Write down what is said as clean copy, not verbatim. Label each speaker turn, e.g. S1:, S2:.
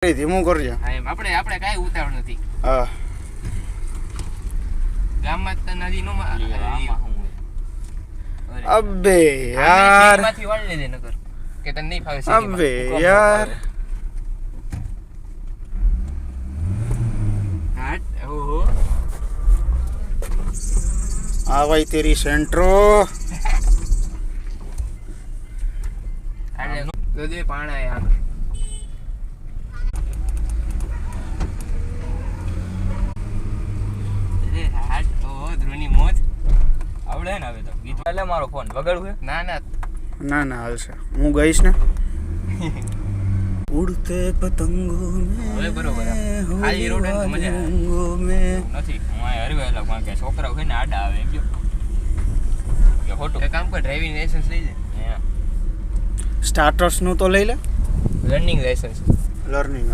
S1: ધીમું કરજો.
S2: હા એમ આપણે કાંઈ ઉતાવળ નથી.
S1: હા
S2: ગામમાં તો નદી નો
S1: અબે યાર
S2: માંથી વાળી લેજે નકર કે તને નહીં ફાવે
S1: અબે યાર
S2: હાટ ઓહો
S1: આ ભાઈ તેરી સેન્ટ્રો
S2: આલે તો દે પાણા યાર એ હાટ ઓહો ધ્રુની મોજ
S3: આવડે ને હવે તો ગીત એટલે મારો ફોન વગાડું છે
S2: ના
S1: ના ના હાલશે હું ગઈશ ને ઉડતે પતંગો
S2: હવે બરોબર ખાલી રોડ ને મજા
S3: નથી હું આ હરવેલા કારણ કે છોકરાઓ છે ને આડા આવે એમ કે ખોટું
S2: એક કામ કર ડ્રાઇવિંગ લાયસન્સ લઈ લે
S1: સ્ટાર્ટર્સ નું તો લઈ લે
S2: લર્નિંગ લાયસન્સ
S1: લર્નિંગ